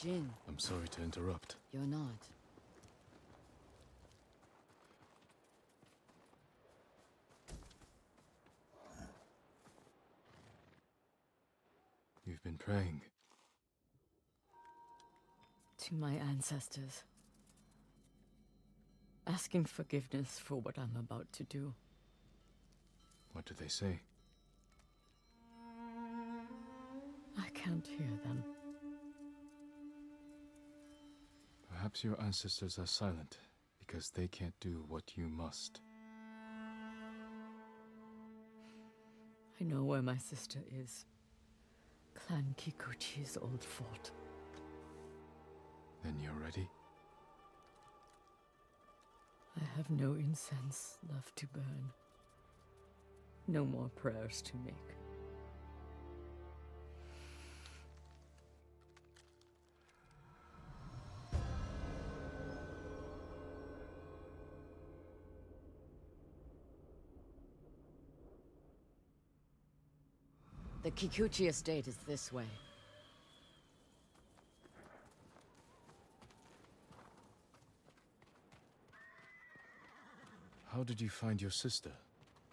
Jin, I'm sorry to interrupt. you're not. You've been praying. To my ancestors. Asking forgiveness for what I'm about to do. What do they say? I can't hear them. Perhaps your ancestors are silent, because they can't do what you must. I know where my sister is. Clan Kikuchi's old fort. Then you're ready? I have no incense left to burn. No more prayers to make. The Kikuchi estate is this way. How did you find your sister?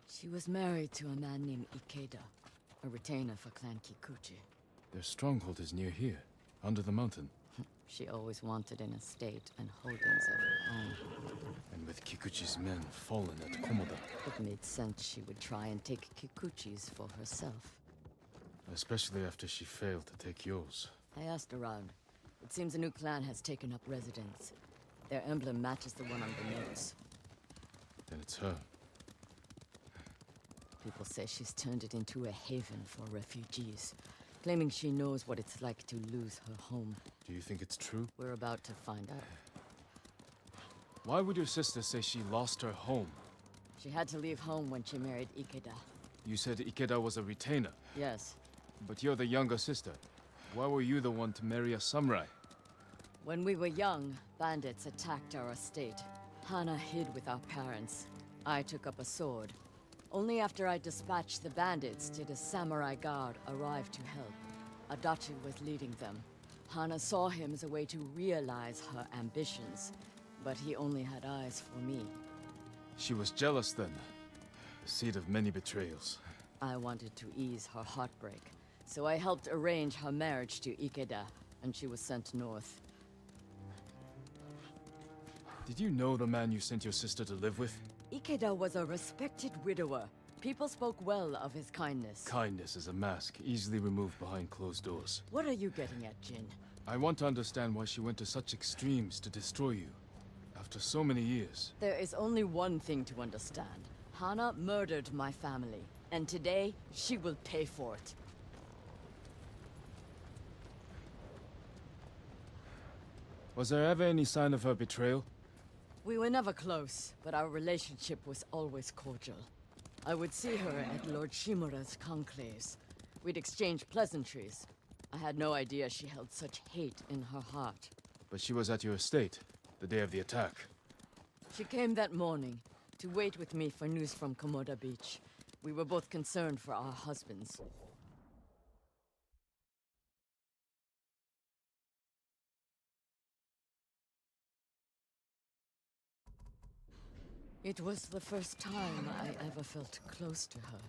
She was married to a man named Ikeda, a retainer for Clan Kikuchi. Their stronghold is near here, under the mountain. She always wanted an estate and holdings of her own. And with Kikuchi's men fallen at Komoda. It made sense she would try and take Kikuchi's for herself. Especially after she failed to take yours. I asked around. It seems a new clan has taken up residence. Their emblem matches the one on the notes. Then it's her. People say she's turned it into a haven for refugees, claiming she knows what it's like to lose her home. Do you think it's true? We're about to find out. Why would your sister say she lost her home? She had to leave home when she married Ikeda. You said Ikeda was a retainer, Yes. but you're the younger sister. Why were you the one to marry a samurai? When we were young, bandits attacked our estate. Hana hid with our parents. I took up a sword. Only after I dispatched the bandits did a samurai guard arrive to help. Adachi was leading them. Hana saw him as a way to realize her ambitions, but he only had eyes for me. She was jealous then. The seed of many betrayals. I wanted to ease her heartbreak, so I helped arrange her marriage to Ikeda, and she was sent north. Did you know the man you sent your sister to live with? Ikeda was a respected widower. People spoke well of his kindness. Kindness is a mask, easily removed behind closed doors. What are you getting at, Jin? I want to understand why she went to such extremes to destroy you. After so many years. There is only one thing to understand. Hana murdered my family, and today, she will pay for it. Was there ever any sign of her betrayal? We were never close, but our relationship was always cordial. I would see her at Lord Shimura's conclaves. We'd exchange pleasantries. I had no idea she held such hate in her heart. But she was at your estate, the day of the attack. She came that morning, to wait with me for news from Komoda Beach. We were both concerned for our husbands. It was the first time I ever felt close to her.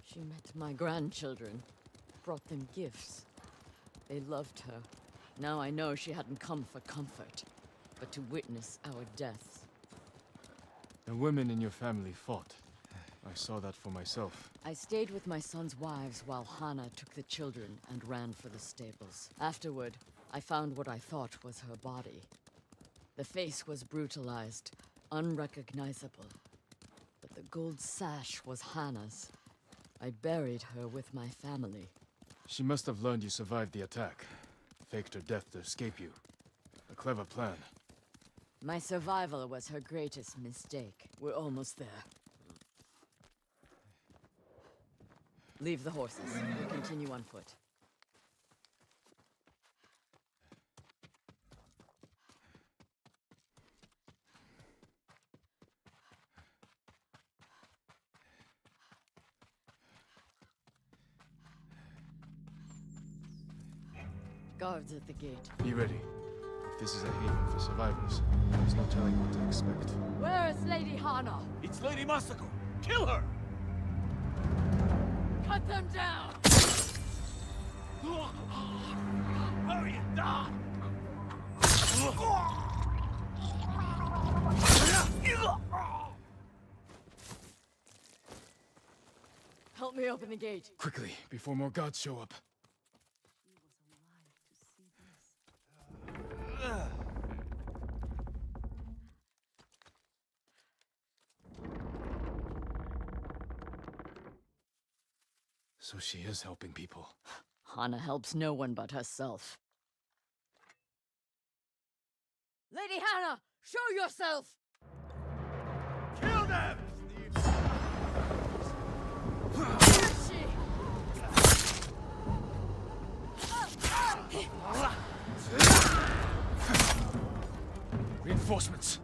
She met my grandchildren, brought them gifts. They loved her. Now I know she hadn't come for comfort, but to witness our deaths. The women in your family fought. I saw that for myself. I stayed with my son's wives while Hana took the children and ran for the stables. Afterward, I found what I thought was her body. The face was brutalized, unrecognizable. But the gold sash was Hana's. I buried her with my family. She must have learned you survived the attack. Faked her death to escape you. A clever plan. My survival was her greatest mistake. We're almost there. Leave the horses. We'll continue on foot. Guards at the gate. Be ready. If this is a haven for survivors, there's no telling what to expect. Where is Lady Hana? It's Lady Masako! Kill her! Cut them down! Hurry and die! Help me open the gate. Quickly, before more gods show up. So she is helping people. Hana helps no one but herself. Lady Hana, show yourself! Kill them! Where is she? Reinforcements!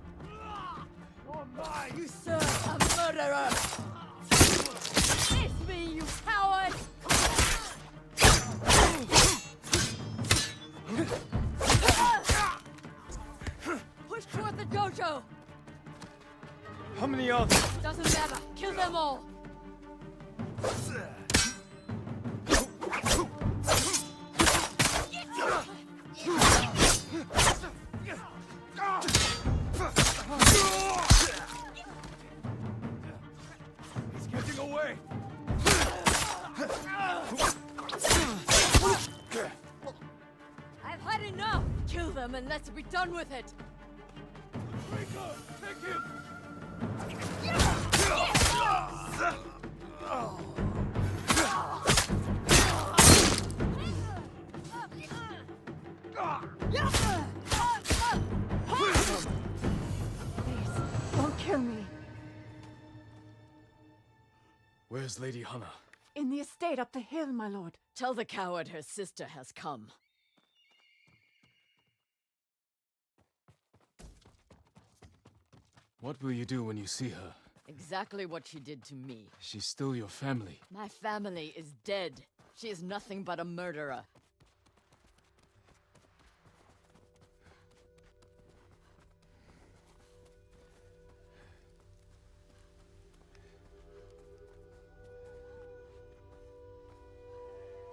You serve a murderer! It's me, you coward! Push toward the dojo! How many are there? Doesn't matter. Kill them all! He's getting away! I've had enough! Kill them and let's be done with it! Rico, take him! Don't kill me. Where's Lady Hana? In the estate up the hill, my lord. Tell the coward her sister has come. What will you do when you see her? Exactly what she did to me. She's still your family. My family is dead. She is nothing but a murderer.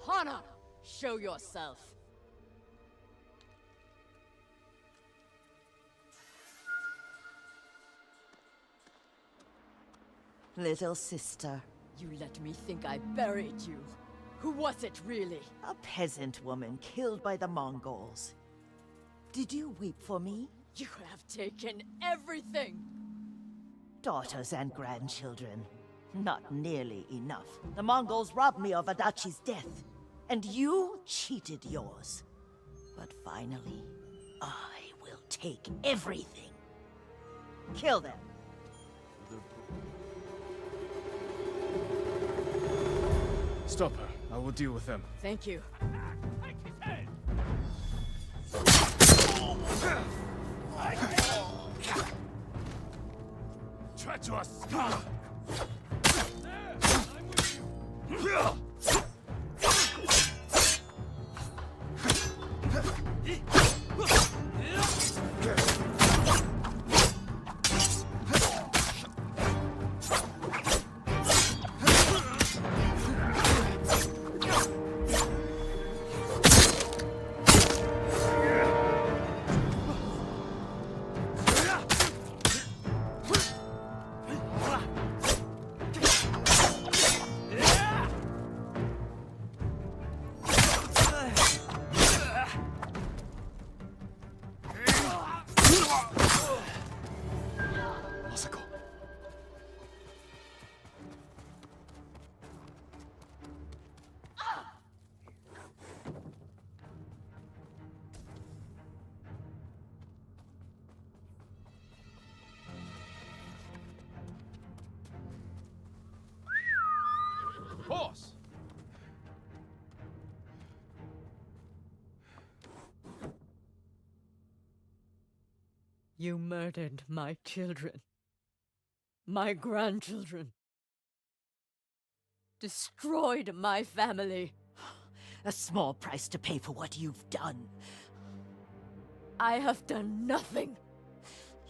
Hana, show yourself. Little sister, You let me think I buried you. Who was it, really? a peasant woman killed by the Mongols. Did you weep for me? You have taken everything! Daughters and grandchildren. Not nearly enough. The Mongols robbed me of Adachi's death, and you cheated yours. But finally, I will take everything. Kill them. Stop her. I will deal with them. Thank you. Take his head! Treacherous scum! There! I'm with you! Masako. Horse! You murdered my children. My grandchildren. Destroyed my family. A small price to pay for what you've done. I have done nothing.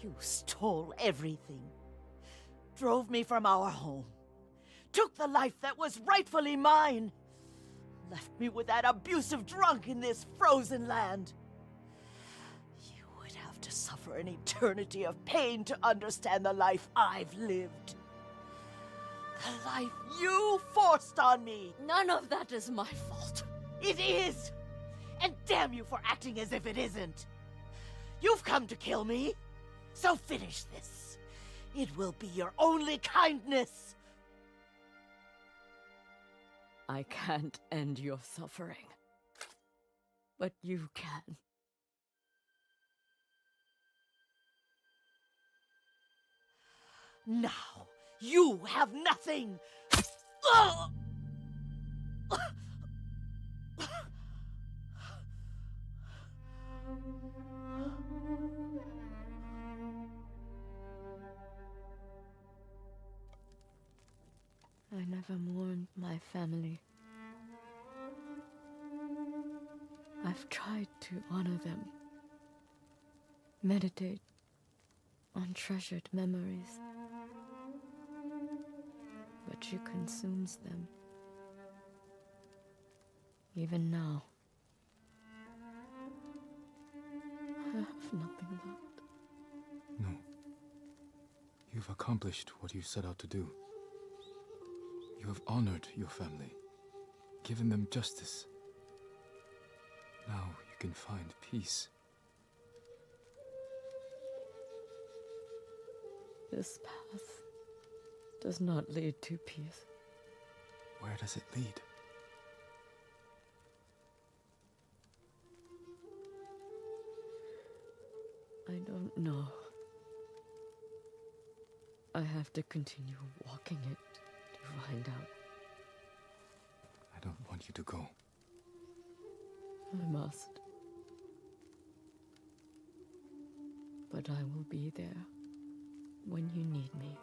You stole everything. Drove me from our home. Took the life that was rightfully mine. Left me with that abusive drunk in this frozen land. You would have to suffer an eternity of pain to understand the life I've lived. The life you forced on me. None of that is my fault. It is! And damn you for acting as if it isn't. You've come to kill me, so finish this. It will be your only kindness. I can't end your suffering. But you can. Now, you have nothing! Ugh! I never mourned my family. I've tried to honor them. Meditate on treasured memories. But she consumes them. Even now. I have nothing left. No. You've accomplished what you set out to do. You have honored your family, given them justice. Now you can find peace. This path does not lead to peace. Where does it lead? I don't know. I have to continue walking it to find out. I don't want you to go. I must. But I will be there when you need me.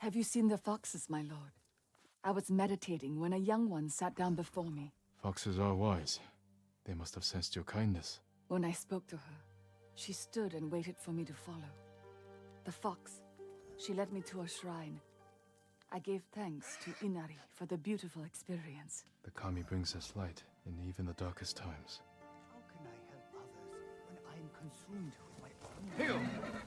Have you seen the foxes, my lord? I was meditating when a young one sat down before me. Foxes are wise. They must have sensed your kindness. When I spoke to her, she stood and waited for me to follow. The fox, she led me to a shrine. I gave thanks to Inari for the beautiful experience. The Kami brings us light in even the darkest times. How can I help others when I am consumed with my own? Heal!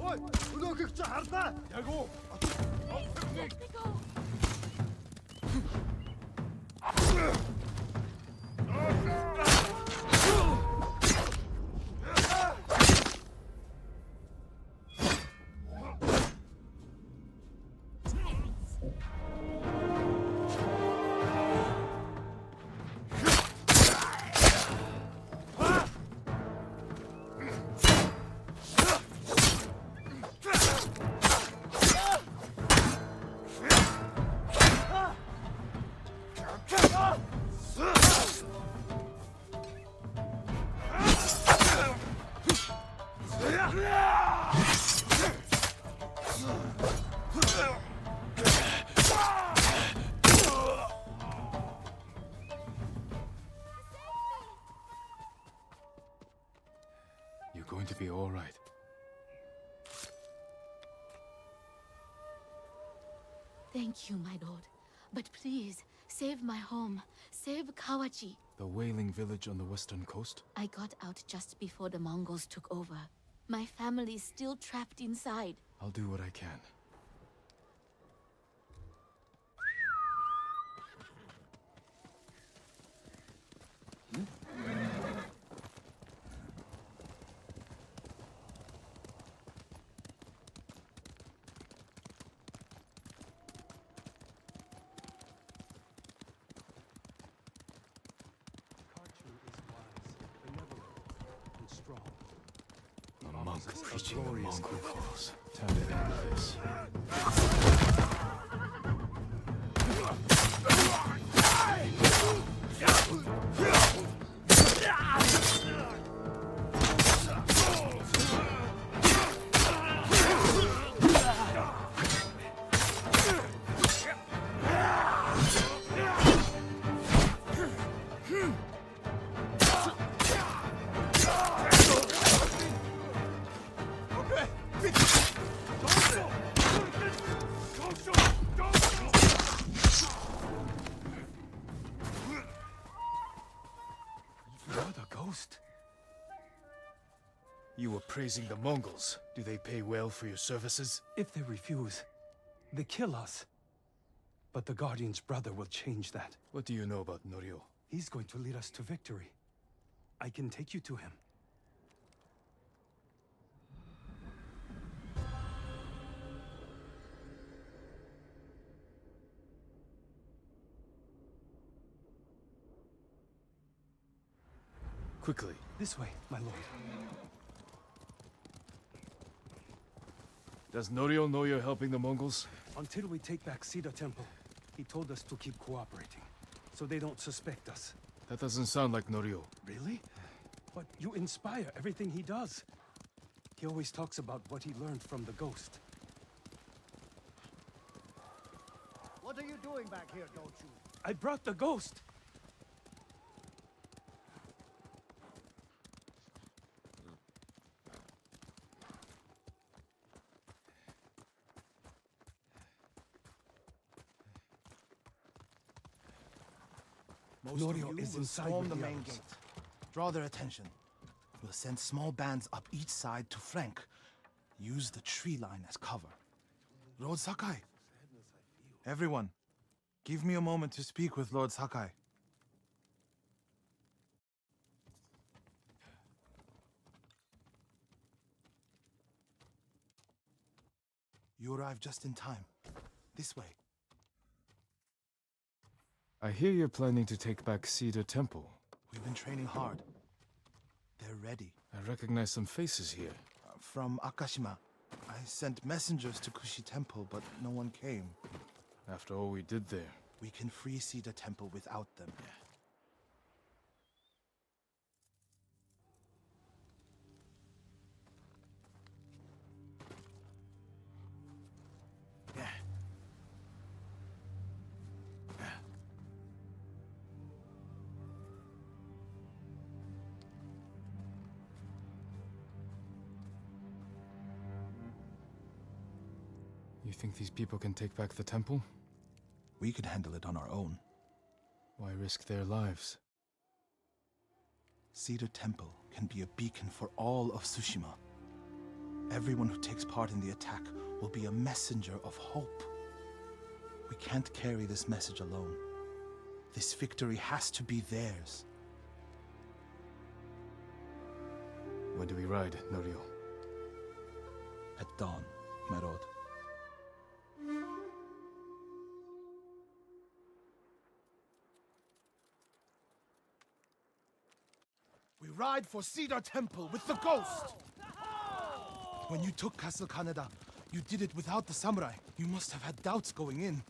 Ой, өнөөхийг чи харлаа. Яг уу. Let me go! You're going to be all right. Thank you, my lord. But please, save my home. Save Kawachi. The whaling village on the western coast? I got out just before the Mongols took over. My family is still trapped inside. I'll do what I can. A monk preaching the Mongol cause. Time to end this. You're the ghost. You were praising the Mongols. Do they pay well for your services? If they refuse, they kill us. But the Guardian's brother will change that. What do you know about Norio? He's going to lead us to victory. I can take you to him. Quickly. This way, my lord. Does Norio know you're helping the Mongols? Until we take back Cedar Temple, he told us to keep cooperating, so they don't suspect us. That doesn't sound like Norio. Really? But you inspire everything he does. He always talks about what he learned from the ghost. What are you doing back here, don't you? I brought the ghost! Most Norio of you is will inside storm with the the main others. gate. Draw their attention. We'll send small bands up each side to flank. Use the tree line as cover. Lord Sakai. Everyone, give me a moment to speak with Lord Sakai. You arrived just in time. This way. I hear you're planning to take back Cedar Temple. We've been training hard. They're ready. I recognize some faces here. From Akashima. I sent messengers to Kushi Temple, but no one came. After all we did there. We can free Cedar Temple without them. You think these people can take back the temple? We could handle it on our own. Why risk their lives? Cedar Temple can be a beacon for all of Tsushima. Everyone who takes part in the attack will be a messenger of hope. We can't carry this message alone. This victory has to be theirs. When do we ride, Norio? At dawn, my lord. We ride for Cedar Temple with the ghost! When you took Castle Kaneda, you did it without the samurai. You must have had doubts going in.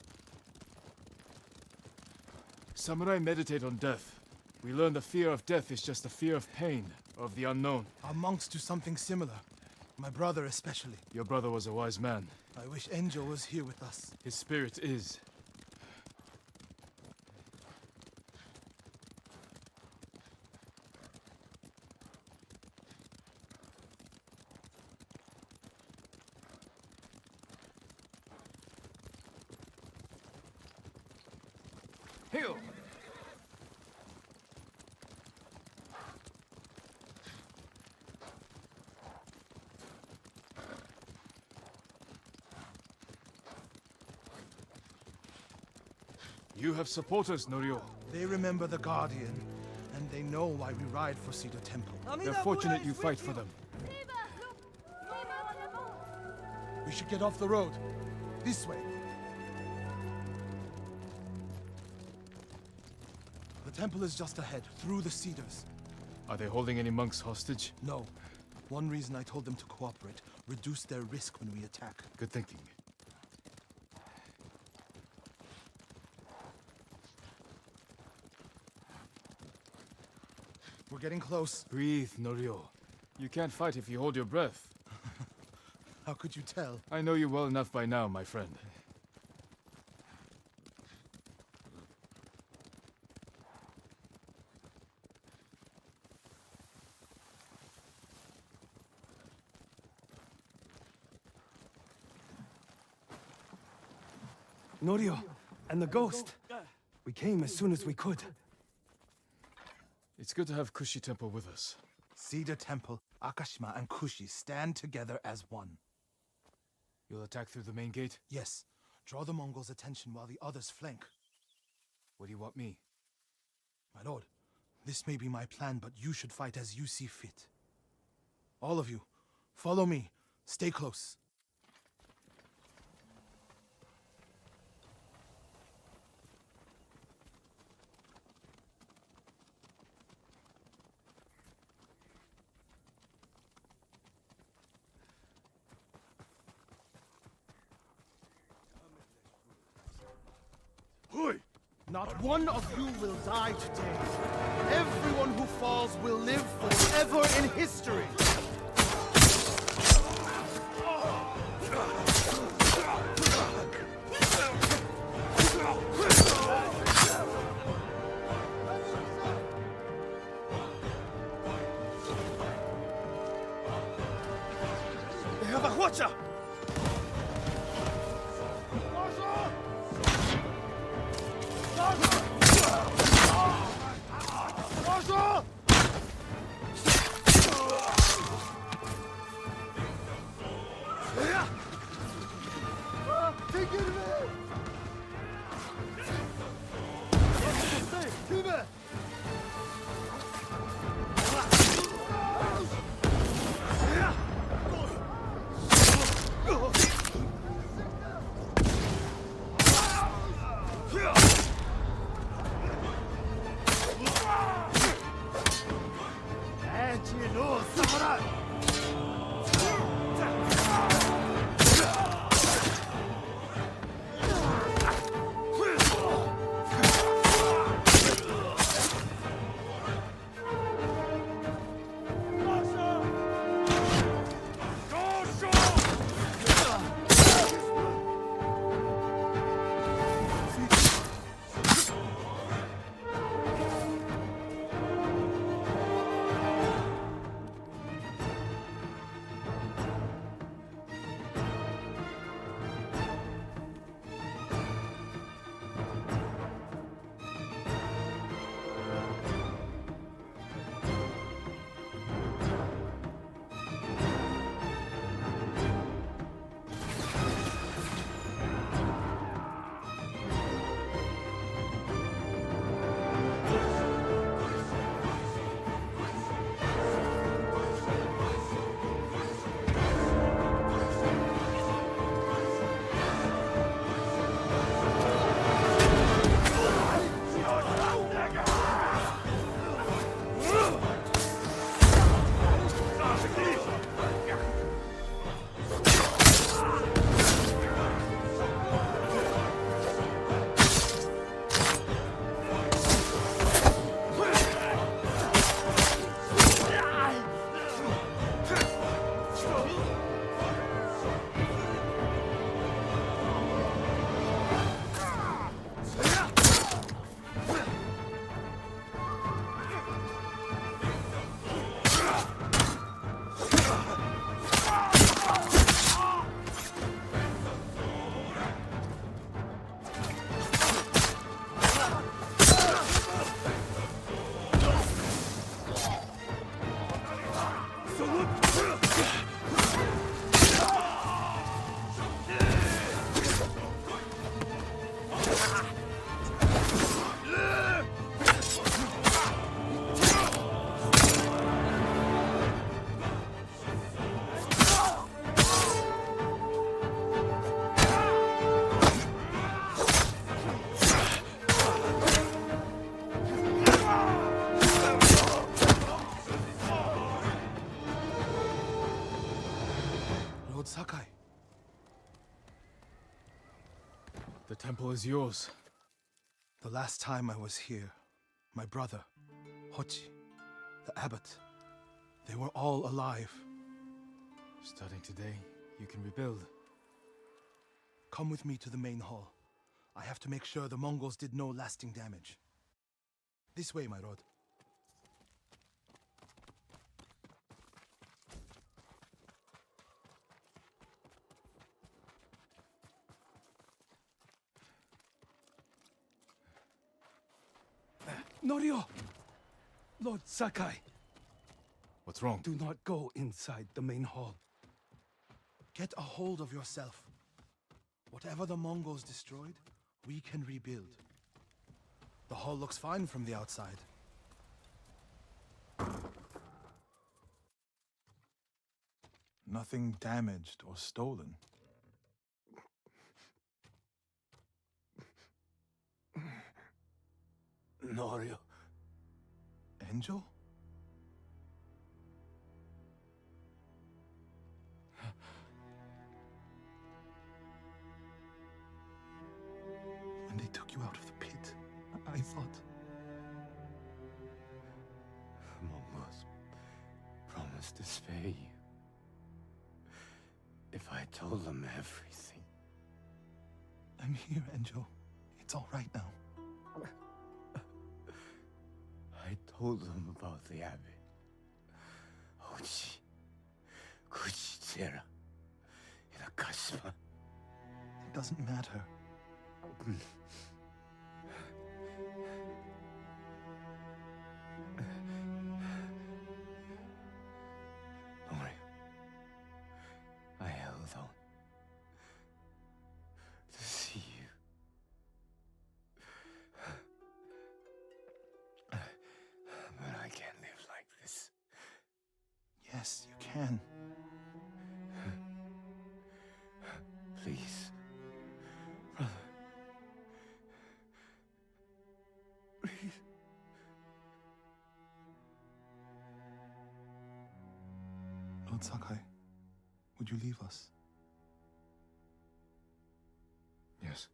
Samurai meditate on death. We learn the fear of death is just the fear of pain, of the unknown. Our monks do something similar. My brother especially. Your brother was a wise man. I wish Angel was here with us. His spirit is. Heal! You have supporters, Norio. They remember the Guardian, and they know why we ride for Cedar Temple. They're fortunate you fight for them. We should get off the road. This way. The temple is just ahead, through the cedars. Are they holding any monks hostage? No. One reason I told them to cooperate, reduce their risk when we attack. Good thinking. We're getting close. Breathe, Norio. You can't fight if you hold your breath. How could you tell? I know you well enough by now, my friend. Norio, and the ghost. We came as soon as we could. It's good to have Kushi Temple with us. Cedar Temple, Akashima, and Kushi stand together as one. You'll attack through the main gate? Yes. Draw the Mongols' attention while the others flank. What do you want me? My lord, this may be my plan, but you should fight as you see fit. All of you, follow me. Stay close. Not one of you will die today. Everyone who falls will live forever in history. They have a Hwacha! The temple is yours. The last time I was here, my brother, Hochi, the abbot, they were all alive. Starting today, you can rebuild. Come with me to the main hall. I have to make sure the Mongols did no lasting damage. This way, my lord. Norio! Lord Sakai, What's wrong? do not go inside the main hall. Get a hold of yourself. Whatever the Mongols destroyed, we can rebuild. The hall looks fine from the outside. Nothing damaged or stolen. Norio. Angel? When they took you out of the pit, I thought... Mongols promised to spare you. If I told them everything. I'm here, Angel. It's all right now. I told them about the abbey. Hochi, Kuchitsera, in Akashima. It doesn't matter. Don't worry. I held on to see you. But I can't live like this. Yes, you can. Please, brother. Please. Lord Sakai, would you leave us? Yes.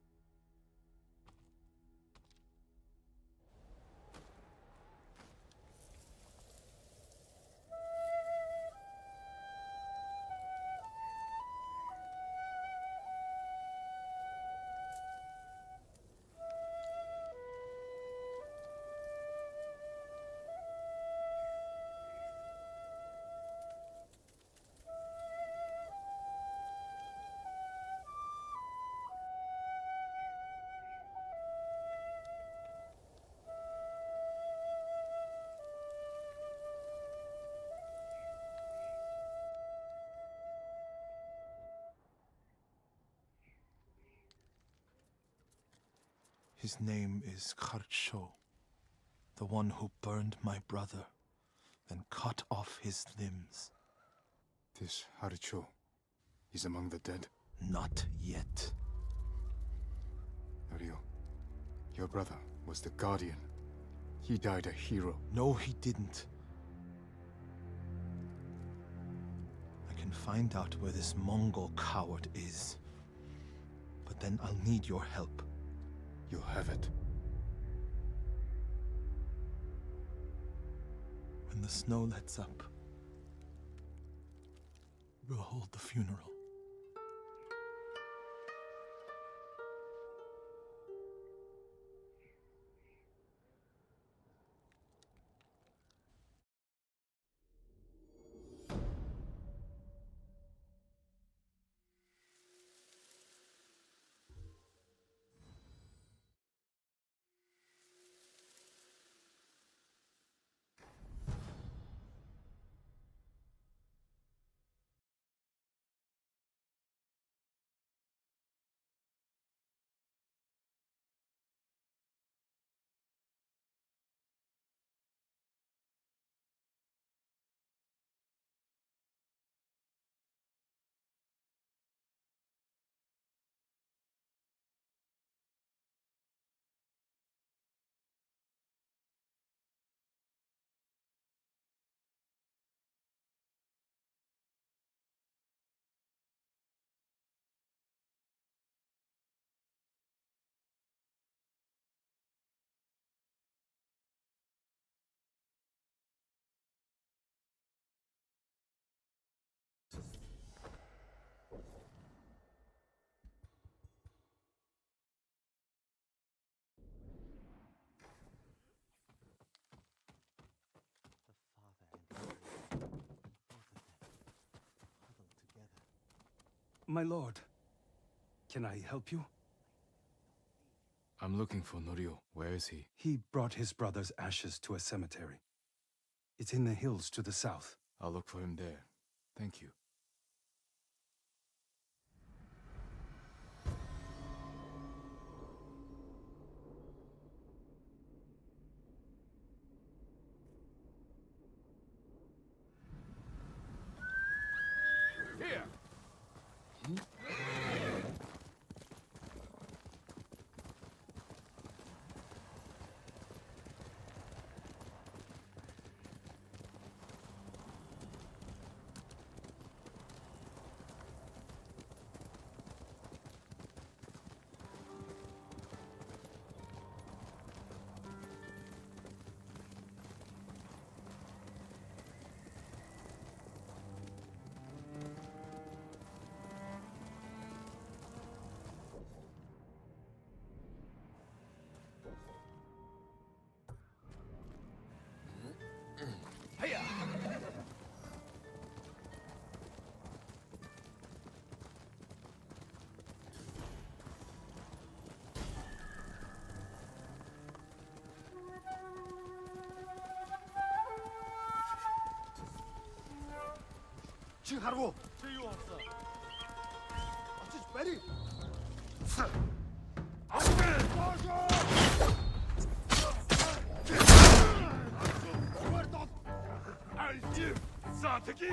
His name is Kharcho, the one who burned my brother, then cut off his limbs. This Haricho is among the dead. Not yet. Norio, your brother was the Guardian. He died a hero. No, he didn't. I can find out where this Mongol coward is. But then I'll need your help. You'll have it. When the snow lets up, we'll hold the funeral. My lord, can I help you? I'm looking for Norio. Where is he? He brought his brother's ashes to a cemetery. It's in the hills to the south. I'll look for him there. Thank you. Here! 칭하루! 제이왔어. 어찌 빨리! 알지! 사태기!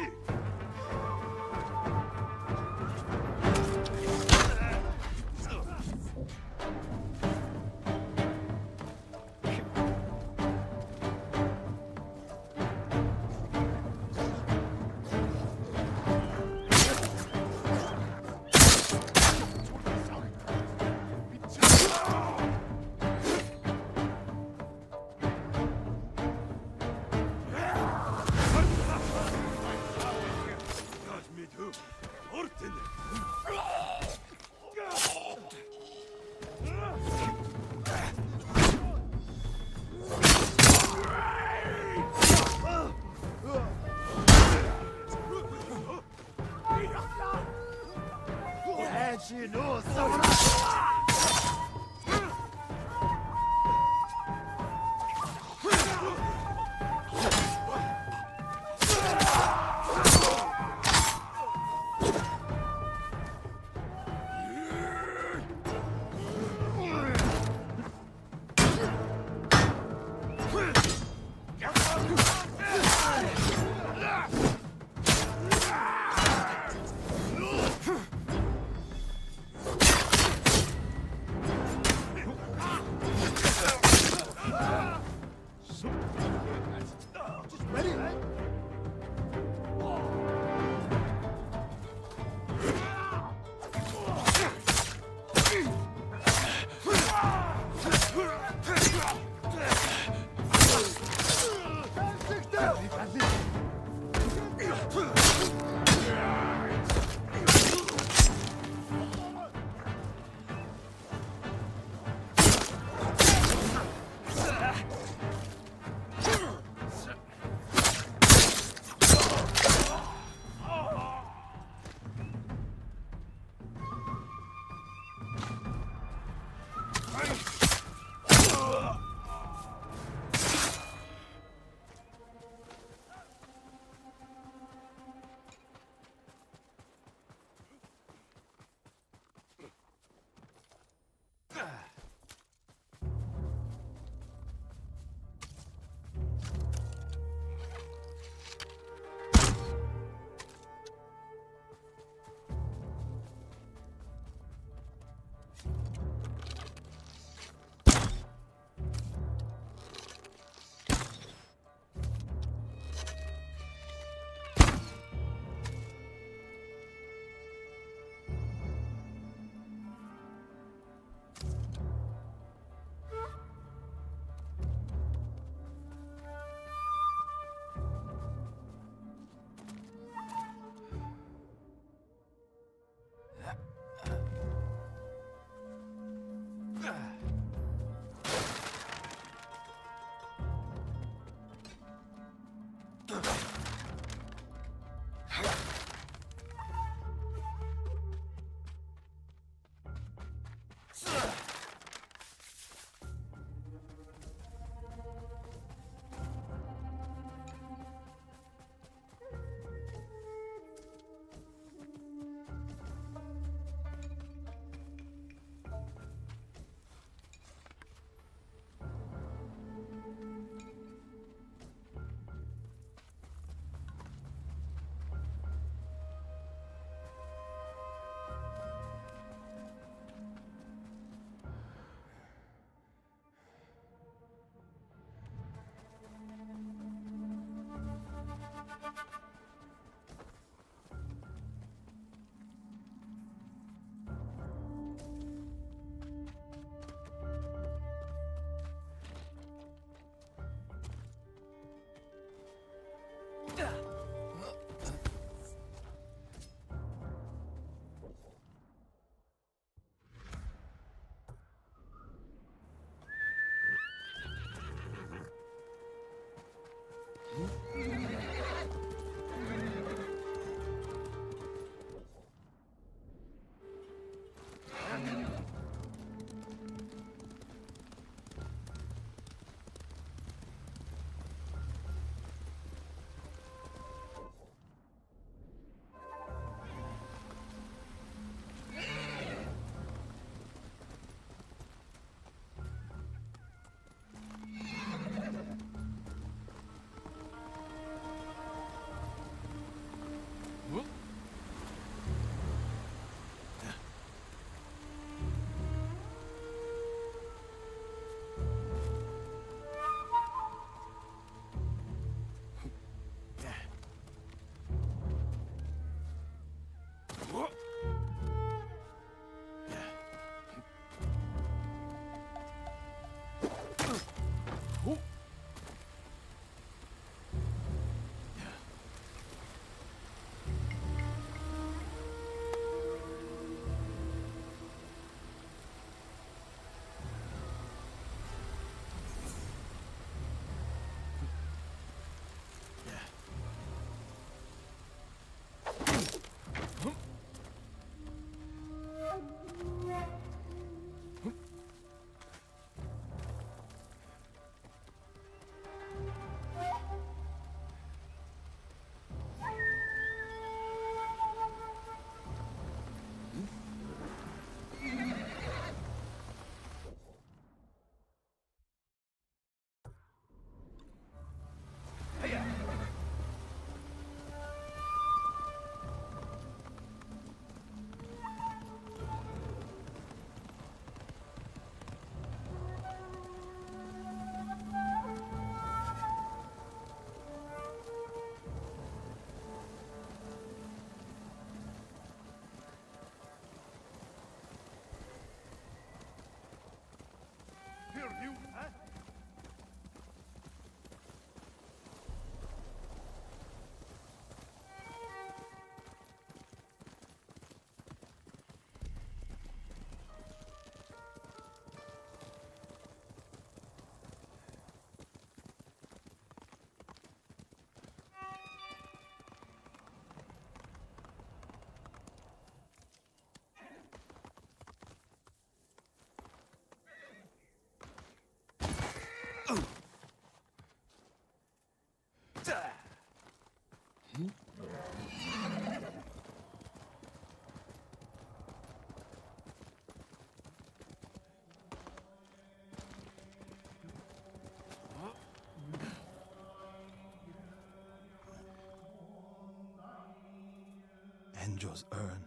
Enjo's urn.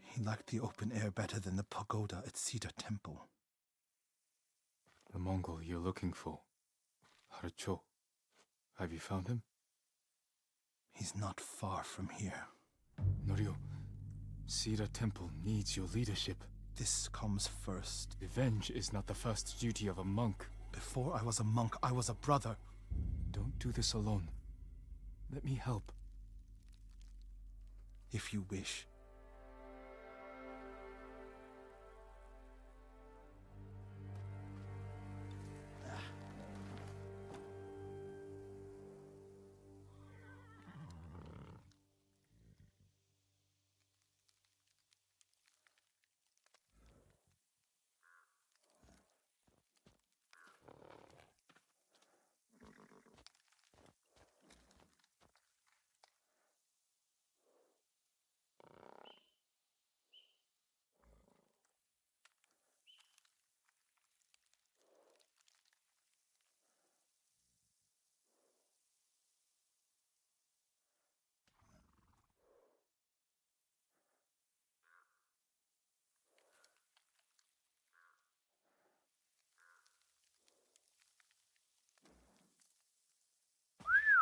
He liked the open air better than the pagoda at Cedar Temple. The Mongol you're looking for. Haracho. Have you found him? He's not far from here. Norio, Cedar Temple needs your leadership. This comes first. Revenge is not the first duty of a monk. Before I was a monk, I was a brother. Don't do this alone. Let me help. If you wish.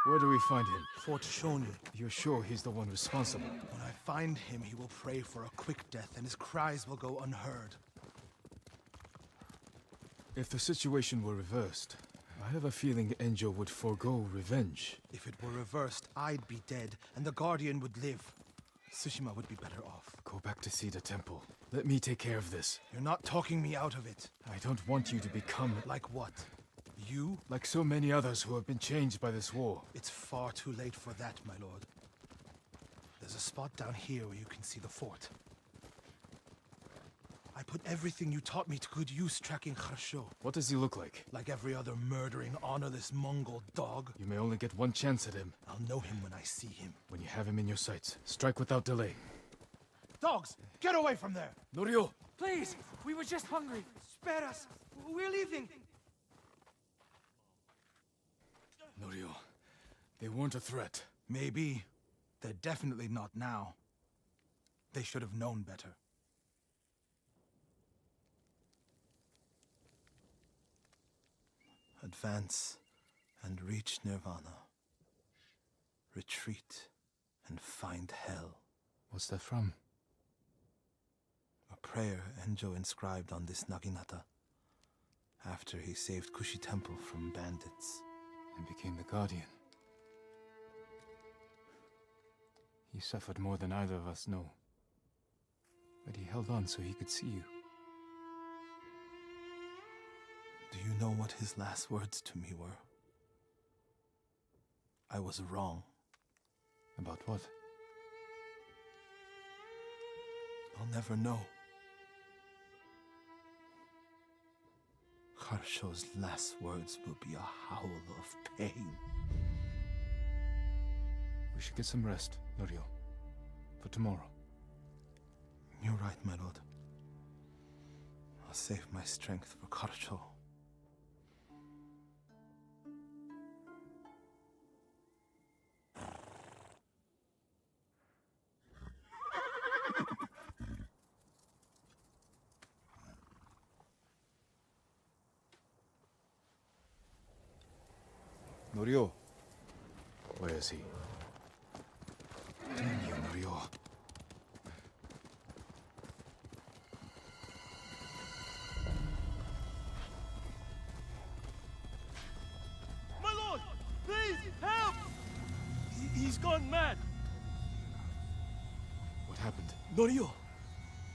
Where do we find him? Fort Shoni. You're sure he's the one responsible? When I find him, he will pray for a quick death, and his cries will go unheard. If the situation were reversed, I have a feeling Enjo would forego revenge. If it were reversed, I'd be dead, and the Guardian would live. Tsushima would be better off. Go back to Cedar Temple. Let me take care of this. You're not talking me out of it. I don't want you to become... Like what? You? Like so many others who have been changed by this war. It's far too late for that, my lord. There's a spot down here where you can see the fort. I put everything you taught me to good use tracking Kharsho. What does he look like? Like every other murdering, honorless Mongol dog. You may only get one chance at him. I'll know him when I see him. When you have him in your sights, strike without delay. Dogs, get away from there! Norio! Please! We were just hungry! Spare us! We're leaving! Norio, they weren't a threat. Maybe. They're definitely not now. They should have known better. Advance and reach Nirvana. Retreat and find hell. What's that from? A prayer Enjo inscribed on this Naginata after he saved Kushi Temple from bandits. And became the Guardian. He suffered more than either of us know. But he held on so he could see you. Do you know what his last words to me were? I was wrong. About what? I'll never know. Kharsho's last words will be a howl of pain. We should get some rest, Norio. For tomorrow. You're right, my lord. I'll save my strength for Kharsho. Norio. Where is he? Damn you, Norio. My lord! Please, help! He's gone mad! What happened? Norio!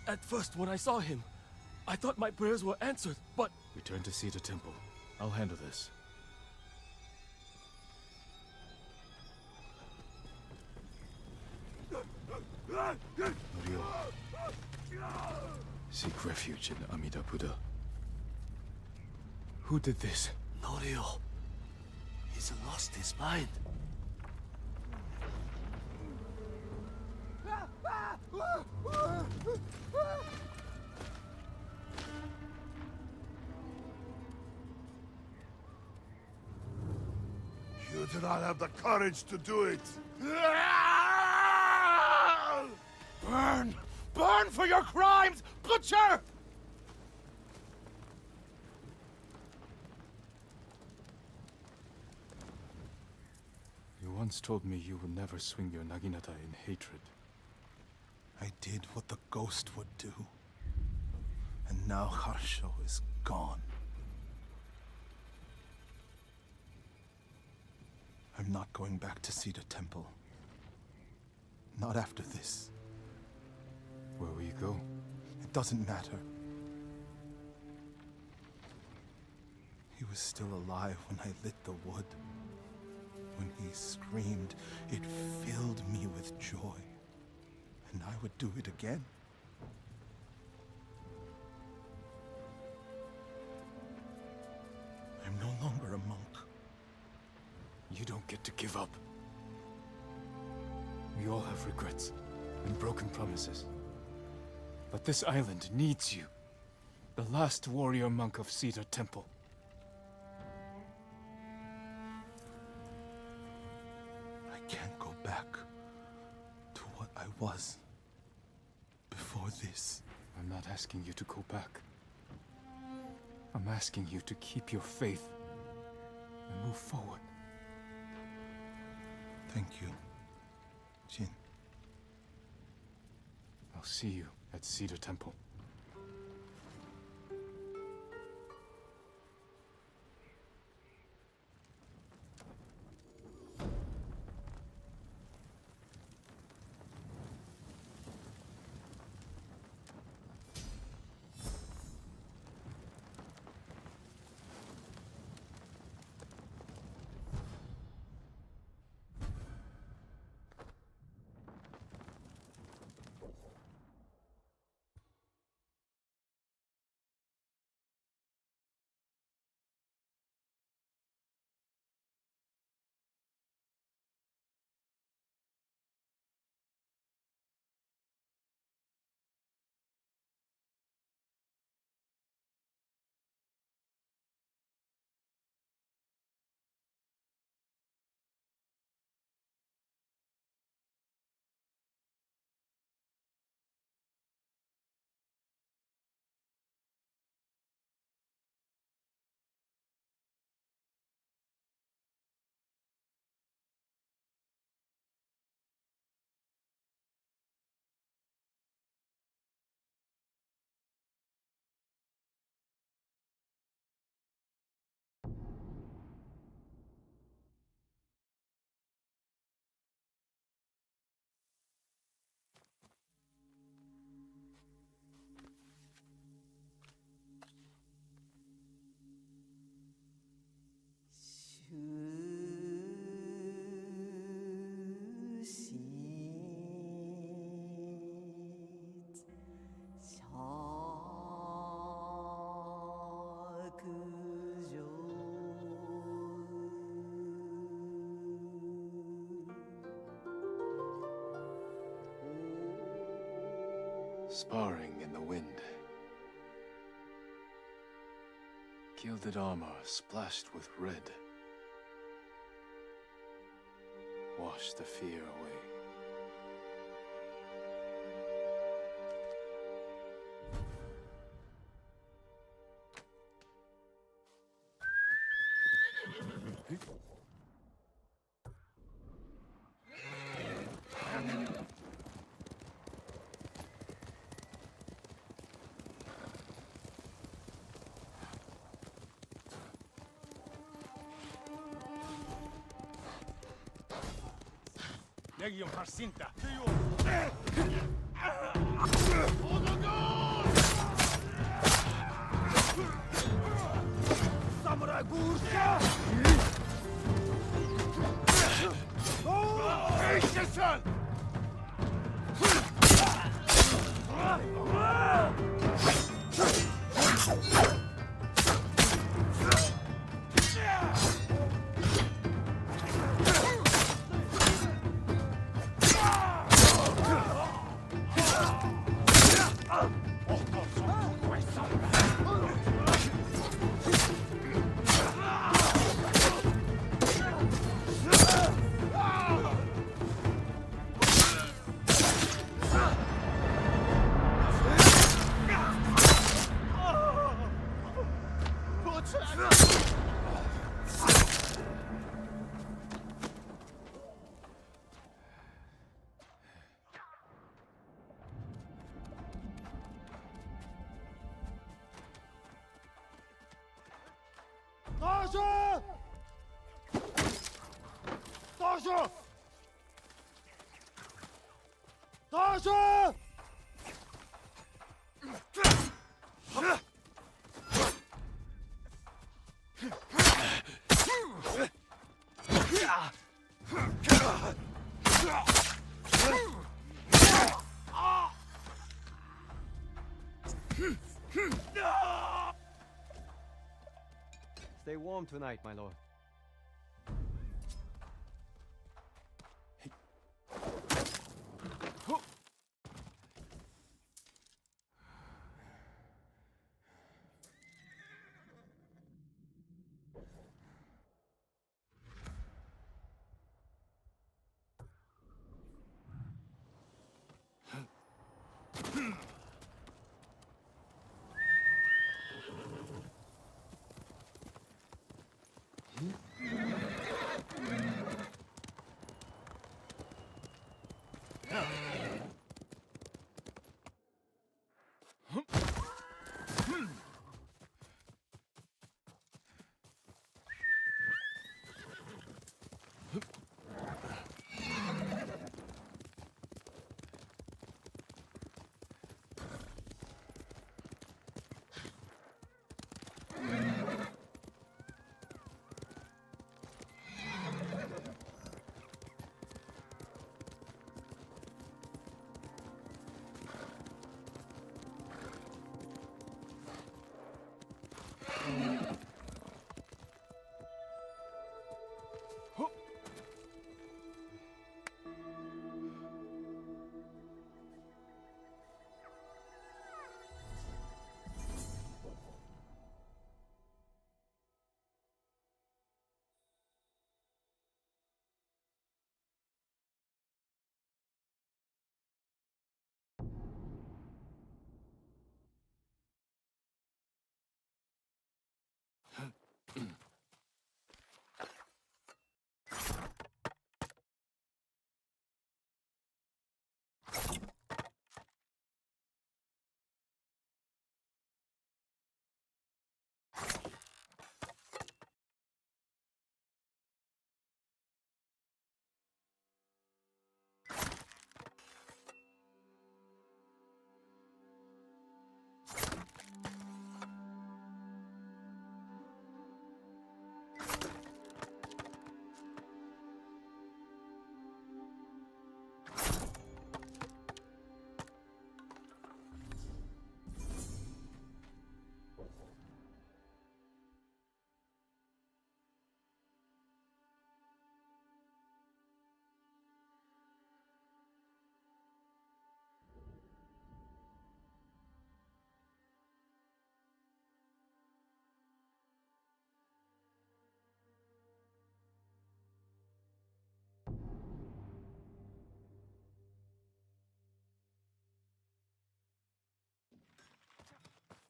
At first, when I saw him, I thought my prayers were answered, but... Return to Cedar Temple. I'll handle this. Norio. Seek refuge in Amida Buddha. Who did this? Norio... He's lost his mind. You do not have the courage to do it. Burn! Burn for your crimes, butcher! You once told me you would never swing your Naginata in hatred. I did what the ghost would do. And now Kharsho is gone. I'm not going back to Cedar Temple. Not after this. Where will you go? It doesn't matter. He was still alive when I lit the wood. When he screamed, it filled me with joy. And I would do it again. I'm no longer a monk. You don't get to give up. We all have regrets and broken promises. But this island needs you. The last warrior monk of Cedar Temple. I can't go back to what I was before this. I'm not asking you to go back. I'm asking you to keep your faith and move forward. Thank you, Jin. I'll see you at Cedar Temple. Sparring in the wind. Gilded armor splashed with red. Wash the fear away. Legion Harsinta. Samurai Bursa! Son! Tasha! Tasha! Tasha! Stay warm tonight, my lord.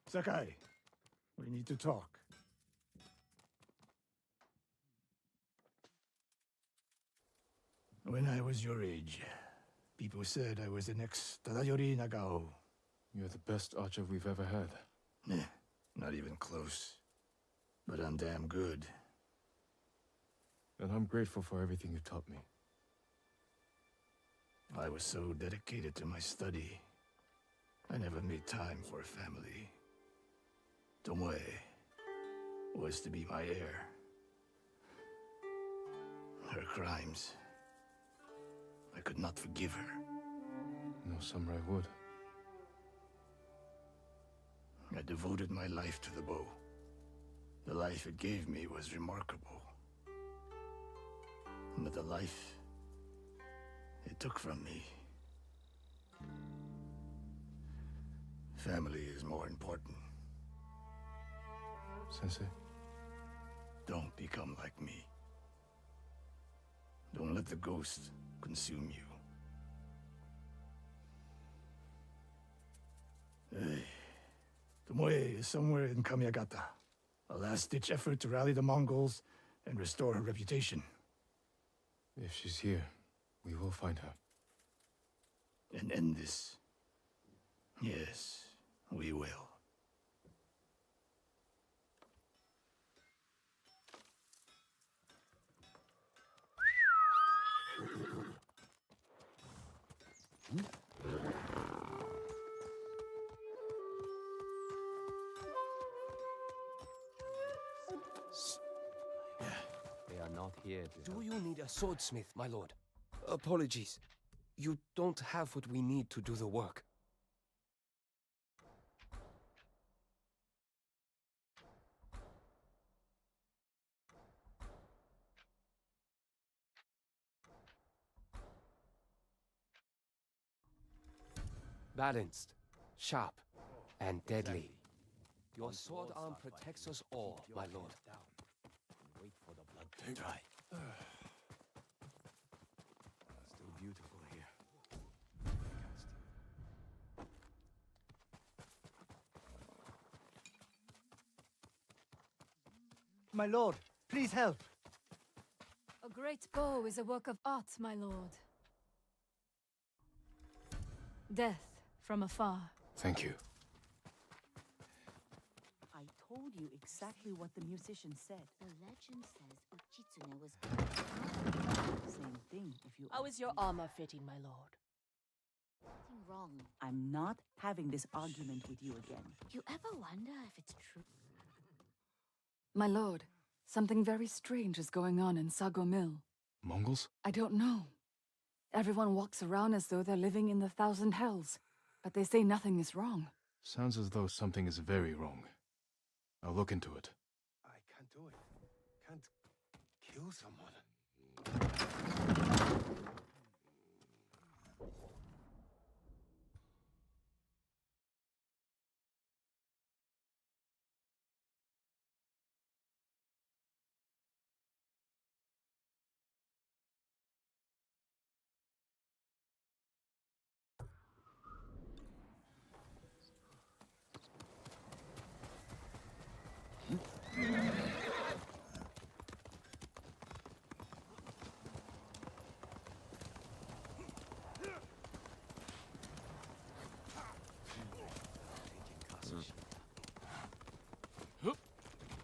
Sakai, we need to talk. When I was your age, people said I was the next Tadayori Nagao. You're the best archer we've ever had. Not even close. But I'm damn good. And I'm grateful for everything you taught me. I was so dedicated to my study. I never made time for a family. Tomoe was to be my heir. Her crimes, I could not forgive her. No samurai would. I devoted my life to the bow. The life it gave me was remarkable. But the life it took from me... Family is more important. Sensei? Don't become like me. Don't let the ghost consume you. Hey, Tomoe is somewhere in Kamiagata. A last-ditch effort to rally the Mongols and restore her reputation. If she's here, we will find her. And end this. Yes, we will. They are not here to Do help. you need a swordsmith, my lord? Apologies. You don't have what we need to do the work. Balanced, sharp, and deadly. Your sword arm protects us all, my lord. Wait for the blood to dry. Still beautiful here. My lord, please help. A great bow is a work of art, my lord. Death from afar. Thank you. I told you exactly what the musician said. The legend says Uchitsune was Same thing, if you... How is your armor fitting, my lord? something wrong. I'm not having this argument with you again. You ever wonder if it's true? My lord, something very strange is going on in Sago Mill. Mongols? I don't know. Everyone walks around as though they're living in the Thousand Hells, but they say nothing is wrong. Sounds as though something is very wrong. I'll look into it. I can't do it. Can't kill someone.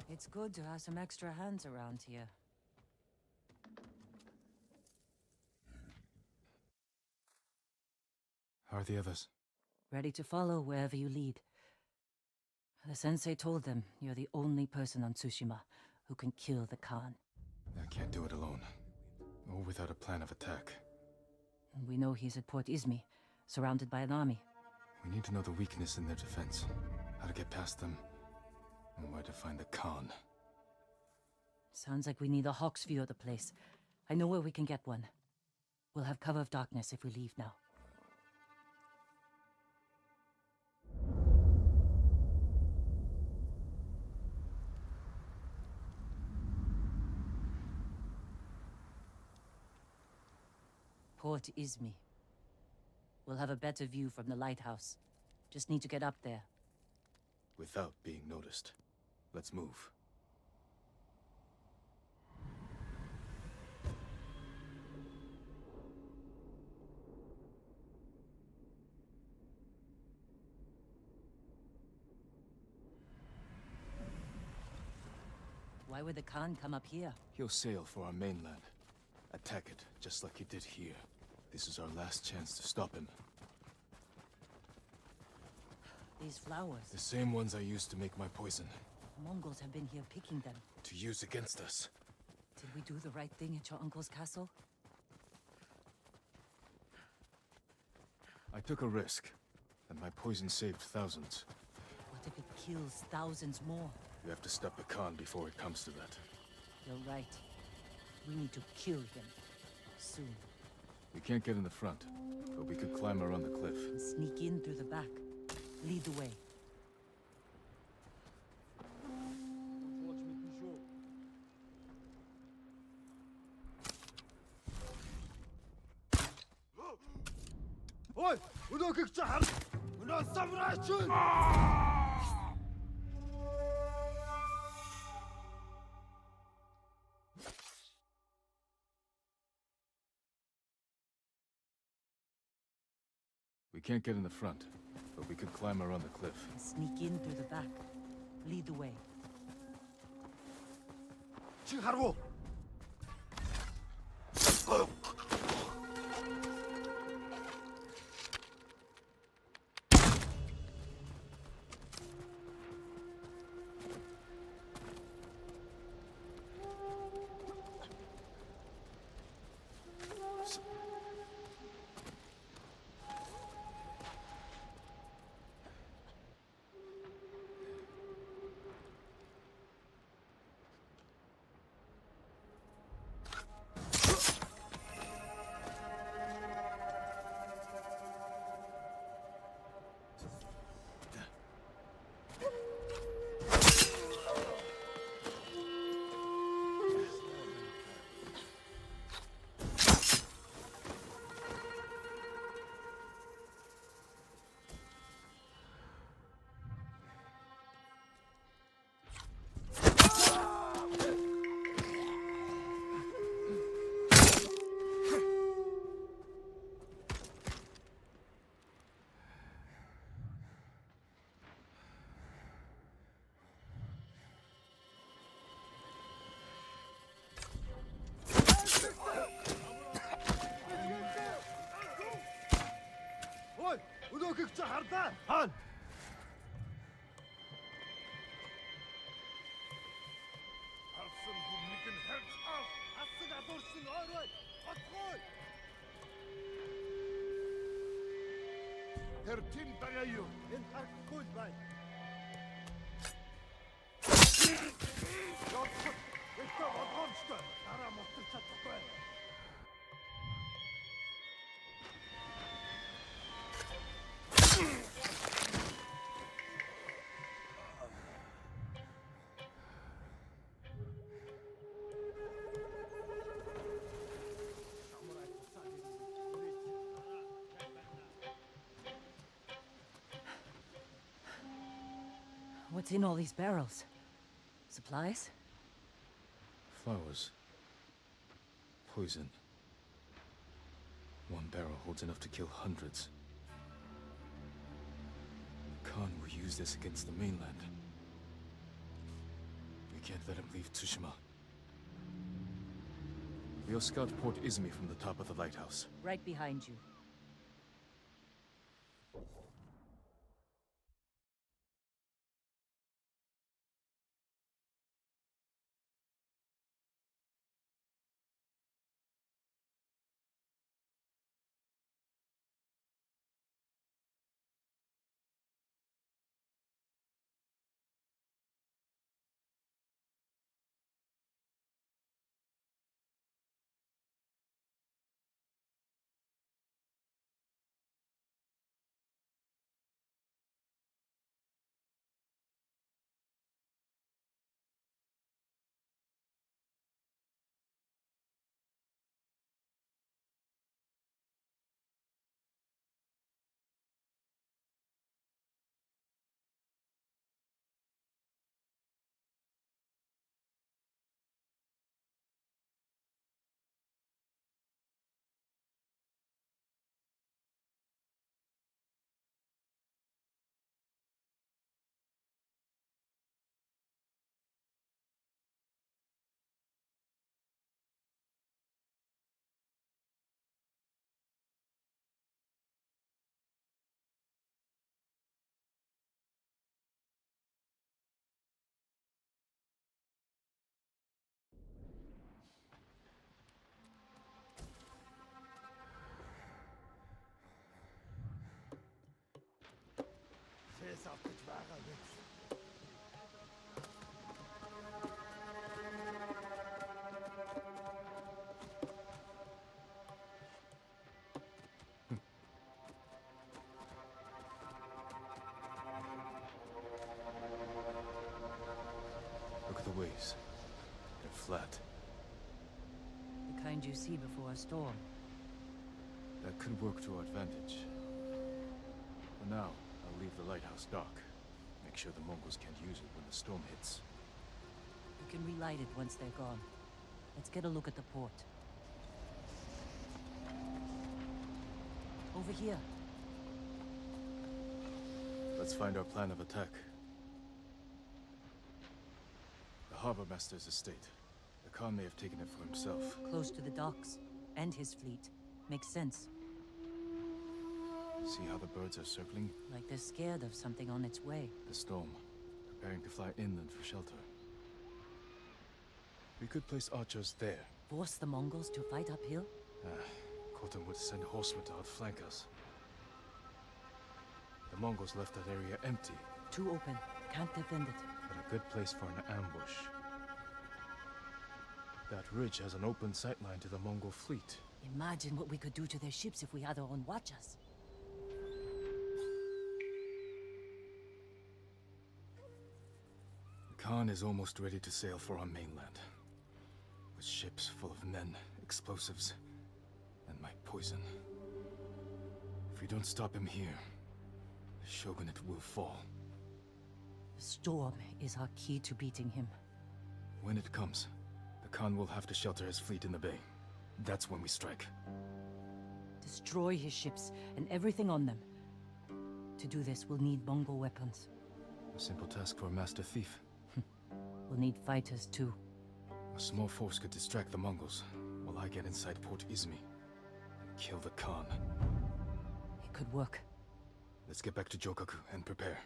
It's good to have some extra hands around here. How are the others? Ready to follow wherever you lead. The sensei told them you're the only person on Tsushima who can kill the Khan. I can't do it alone. Or without a plan of attack. We know he's at Port Izmi, surrounded by an army. We need to know the weakness in their defense. How to get past them. And where to find the Khan. Sounds like we need a hawk's view of the place. I know where we can get one. We'll have cover of darkness if we leave now. Port Izmi. We'll have a better view from the lighthouse. Just need to get up there. without being noticed. Let's move. Why would the Khan come up here? He'll sail for our mainland. Attack it, just like he did here. This is our last chance to stop him. These flowers. The same ones I used to make my poison. Mongols have been here picking them. To use against us. Did we do the right thing at your uncle's castle? I took a risk, and my poison saved thousands. What if it kills thousands more? We have to stop the Khan before it comes to that. You're right. We need to kill him. Soon. We can't get in the front, but we could climb around the cliff. And sneak in through the back. Lead the way. Ой, өнөөхийг чи хар. Өнөө самурай чинь. We can't get in the front, but we could climb around the cliff. And sneak in through the back. Lead the way. Чи харав уу? Өнөөхийг чи хардаа. Хаан. Авсан хүнийг нь хэрж ав. Асыг адуурсан орой. Отгой. Тэр тим байгаа юу? Энэ харахгүй бай. Ito одгоомжтой. Дараа мутчих чадахгүй. What's in all these barrels? Supplies? Flowers. Poison. One barrel holds enough to kill hundreds. Khan will use this against the mainland. We can't let him leave Tsushima. We'll scout Port Izumi from the top of the lighthouse. Right behind you. Look at the waves. They're flat. The kind you see before a storm. That could work to our advantage. For now, I'll leave the lighthouse dark. Make sure the Mongols can't use it when the storm hits. You can relight it once they're gone. Let's get a look at the port. Over here. Let's find our plan of attack. The harbor master's estate. The Khan may have taken it for himself. Close to the docks. And his fleet. Makes sense. See how the birds are circling? Like they're scared of something on its way. The storm. Preparing to fly inland for shelter. We could place archers there. Force the Mongols to fight uphill? Khotan would send horsemen to outflank us. The Mongols left that area empty. Too open. Can't defend it. But a good place for an ambush. That ridge has an open sightline to the Mongol fleet. Imagine what we could do to their ships if we had our own watchers. The Khan is almost ready to sail for our mainland. With ships full of men, explosives, and my poison. If we don't stop him here, the shogunate will fall. The storm is our key to beating him. When it comes, the Khan will have to shelter his fleet in the bay. That's when we strike. Destroy his ships and everything on them. To do this, we'll need Mongol weapons. A simple task for a master thief. We'll need fighters too. A small force could distract the Mongols, while I get inside Port Izmi and kill the Khan. It could work. Let's get back to Jokaku and prepare.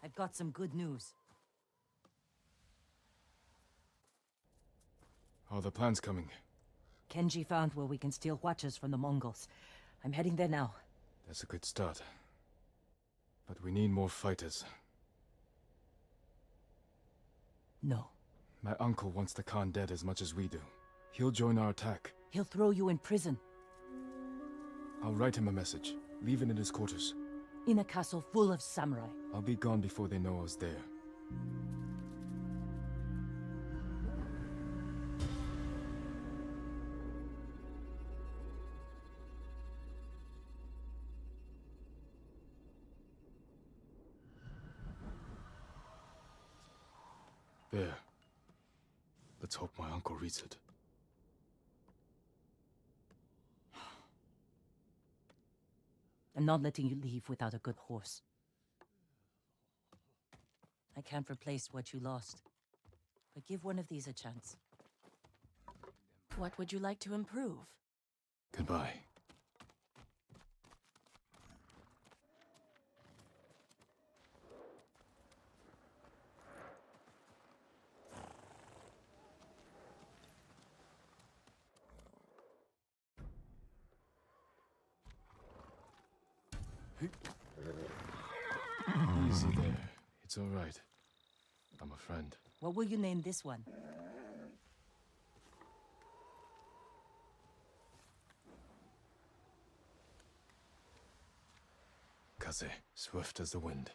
I've got some good news. How are the plans coming? Kenji found where we can steal watchers from the Mongols. I'm heading there now. That's a good start. But we need more fighters. No. My uncle wants the Khan dead as much as we do. He'll join our attack. He'll throw you in prison. I'll write him a message. Leave it in his quarters. In a castle full of samurai. I'll be gone before they know I was there. There. Let's hope my uncle reads it. I'm not letting you leave without a good horse. I can't replace what you lost, but give one of these a chance. What would you like to improve? Goodbye. Easy there. It's all right. I'm a friend. What will you name this one? Kaze, swift as the wind.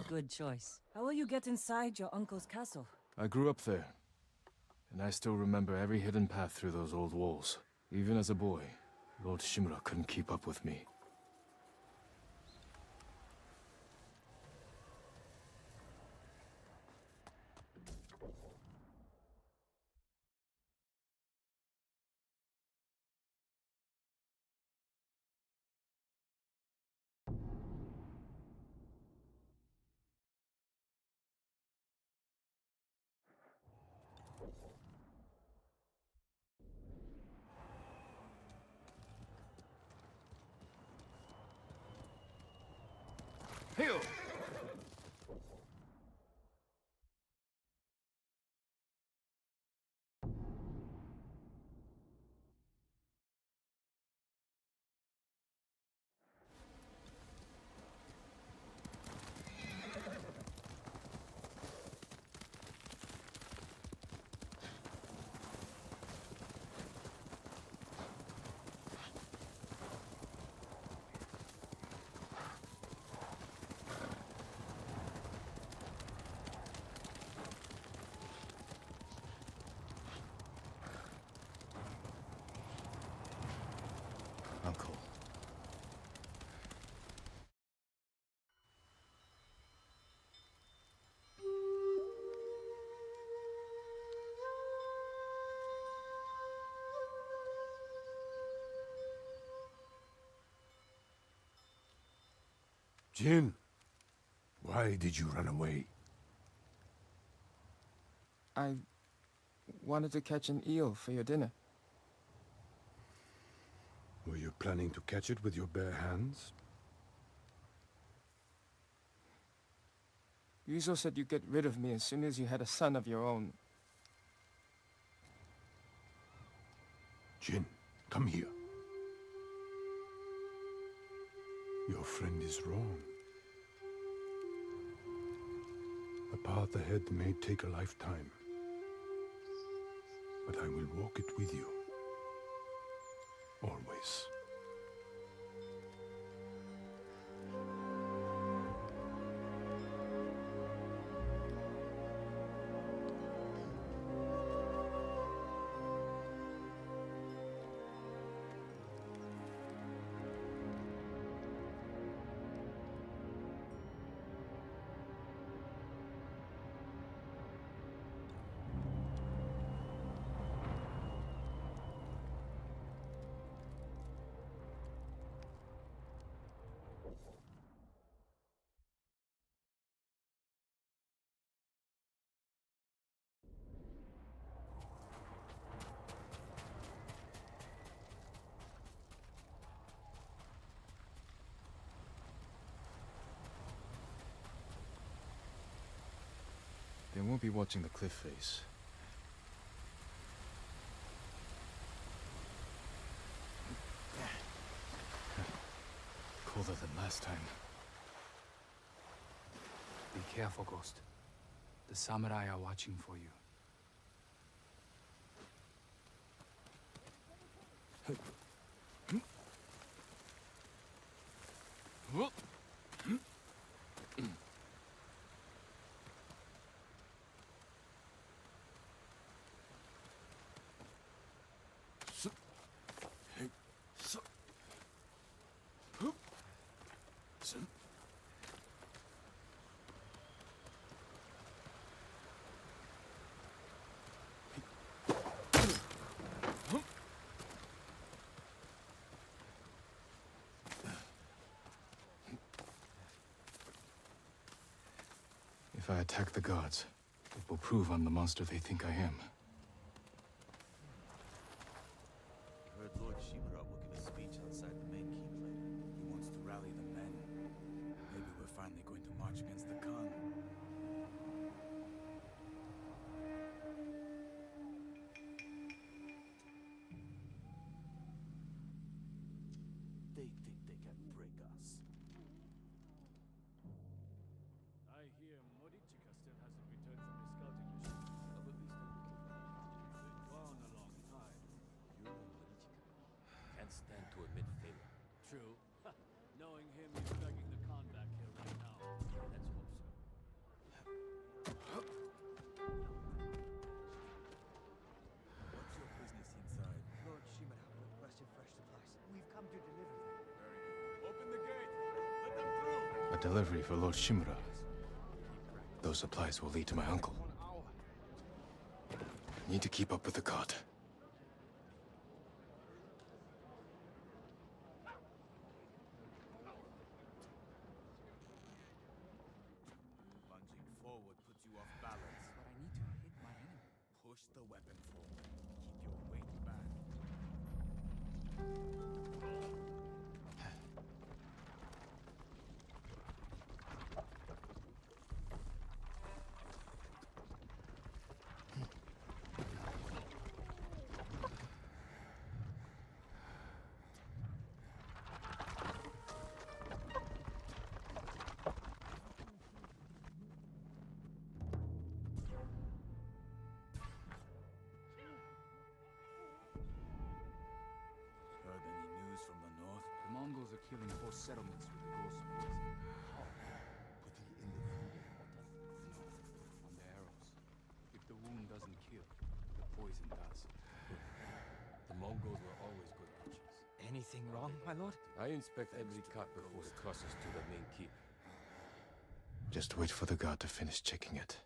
Good choice. How will you get inside your uncle's castle? I grew up there, and I still remember every hidden path through those old walls. Even as a boy, Lord Shimura couldn't keep up with me. Hail! Uncle. Jin, why did you run away? I wanted to catch an eel for your dinner. Were you planning to catch it with your bare hands? Yuzo said you'd get rid of me as soon as you had a son of your own. Jin, come here. Your friend is wrong. The path ahead may take a lifetime, but I will walk it with you. Always. They won't be watching the cliff face. Colder than last time. Be careful, Ghost. The samurai are watching for you. If I attack the gods, it will prove I'm the monster they think I am. Heard Lord Shimura will give a speech outside the main keep later. He wants to rally the men. Maybe we're finally going to march against the Khan. They think they can break us. I hear more. can't stand to admit failure. True. Knowing him, he's begging the Khan back here right now. Let's hope so. What's your business inside? Lord Shimura requested fresh supplies. We've come to deliver them. Very good. Open the gate. Let them through. A delivery for Lord Shimura. Those supplies will lead to my uncle. I need to keep up with the guard. Lunging forward puts you off balance. But I need to hit my enemy. Push the weapon forward. Keep your weight back. Heard any news from the north? The Mongols are killing whole settlements with the ghost poison. How? Putting in the food water? No, on the arrows. If the wound doesn't kill, the poison does. The Mongols were always good archers. Anything wrong, my lord? I inspect every cut before it crosses to the main keep. Just wait for the guard to finish checking it.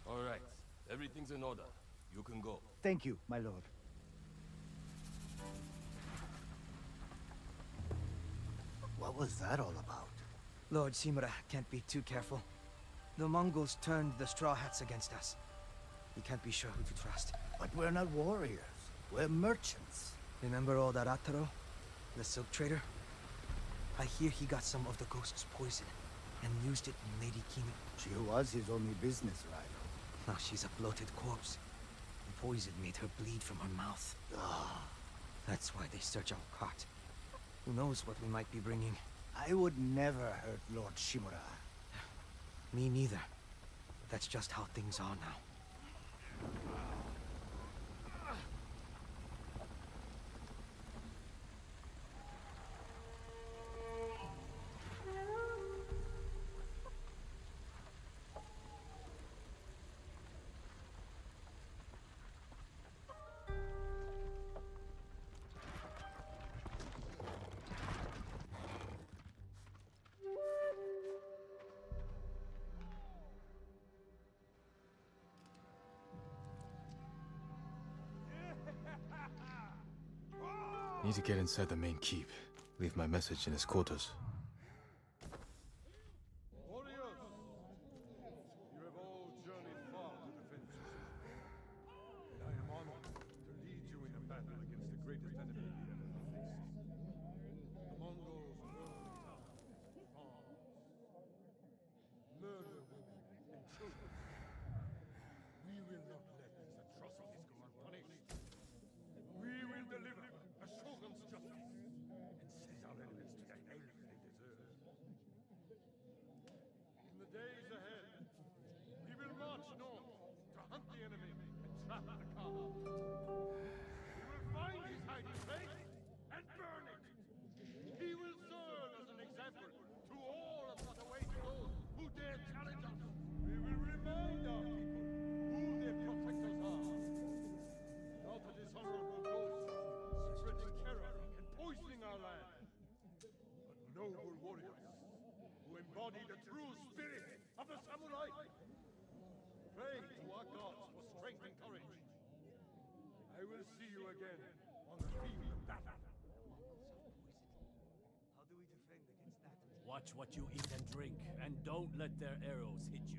All right. Everything's in order. You can go. Thank you, my lord. What was that all about? Lord Shimura can't be too careful. The Mongols turned the Straw Hats against us. We can't be sure who to trust. But we're not warriors. We're merchants. Remember old Arataro? The silk trader? I hear he got some of the ghost's poison and used it in Lady Kimi. She was his only business rival. Now she's a bloated corpse. The poison made her bleed from her mouth. That's why they search our cart. Who knows what we might be bringing? I would never hurt Lord Shimura. Me neither. That's just how things are now. Need to get inside the main keep. Leave my message in his quarters. Warriors! You have all journeyed far to defend Tsushima. And I am honored to lead you in a battle against the greatest enemy we ever faced. The Mongols burn towns, farms, murder women and children. We will not let these atrocities go unpunished. We will deliver a shogun's justice and send our enemies to the hell they deserve. In the days ahead, we will march north to hunt the enemy and trap the Khan. We will find his hiding place and burn it. He will serve as an example to all of us awaiting those who dare challenge us. We will remind our people who their protectors are. Not a dishonorable ghost spreading terror and poisoning our land, but noble warriors who embody the true spirit of the samurai. Pray to our gods for strength and courage. I will see you again on the field of battle. Watch what you eat and drink, and don't let their arrows hit you.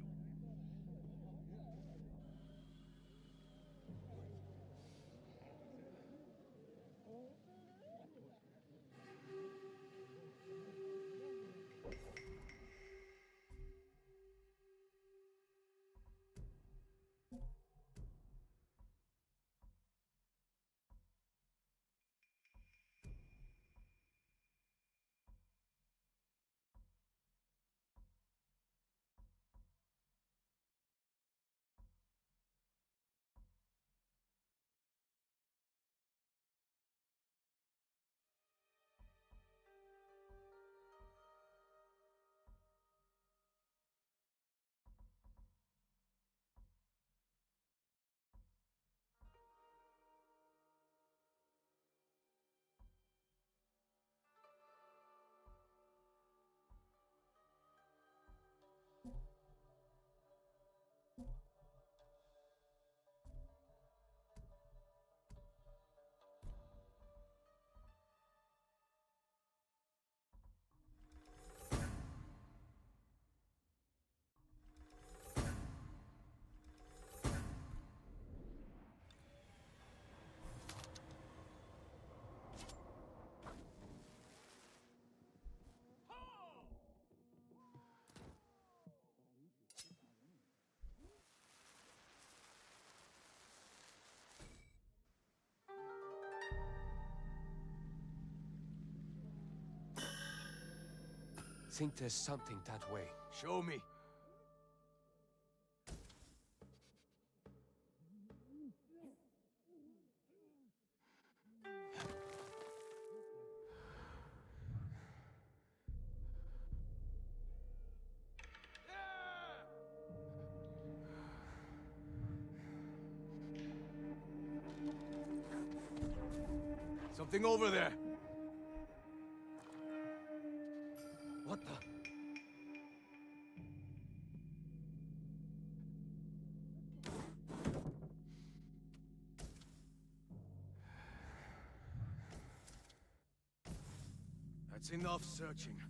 Think there's something that way. Show me. Something over there. What the? That's enough searching.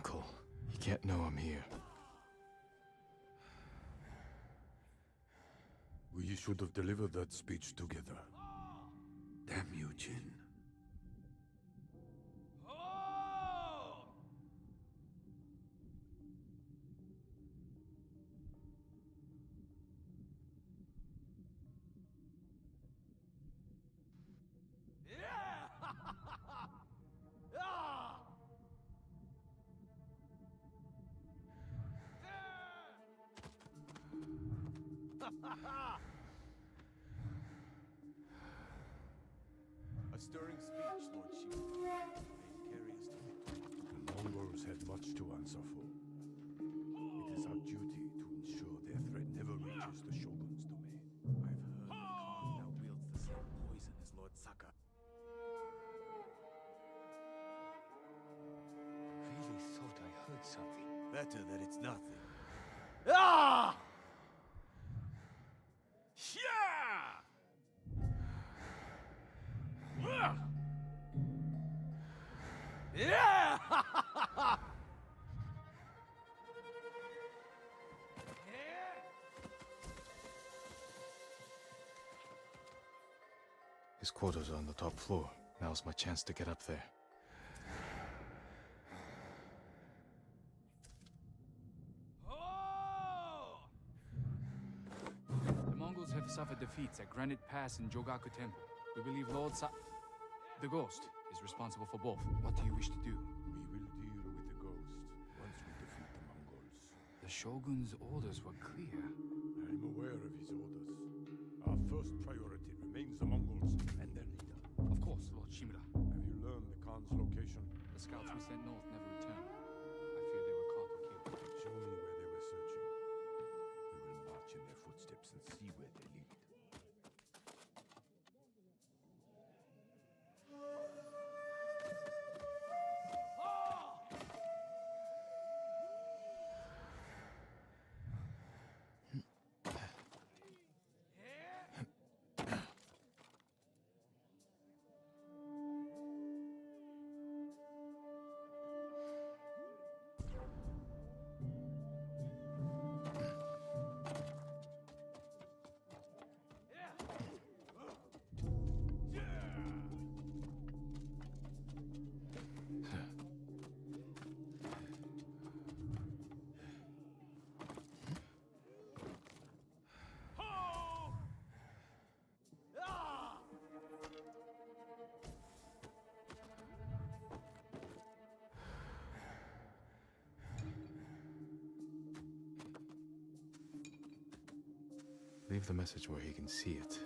Uncle, he can't know I'm here. We should have delivered that speech together. Damn you, Jin. A stirring speech, Lord Shimura. May it carry us to victory. The Mongols had much to answer for. It is our duty to ensure their threat never reaches the Shogun's domain. I've heard the Khan now wields the same poison as Lord Saka. Really thought I heard something. Better that it's nothing. Ah! Yeah! His quarters are on the top floor. Now's my chance to get up there. The Mongols have suffered defeats at Granite Pass and Jogaku Temple. We believe the Ghost is responsible for both. What do you wish to do? We will deal with the ghost once we defeat the Mongols. The Shogun's orders were clear. I'm aware of his orders. Our first priority remains the Mongols and their leader. Of course, Lord Shimura. Have you learned the Khan's location? The scouts we sent north never returned. I fear they were caught or killed. Show me where they were searching. We will march in their footsteps and see where they lead. Leave the message where he can see it.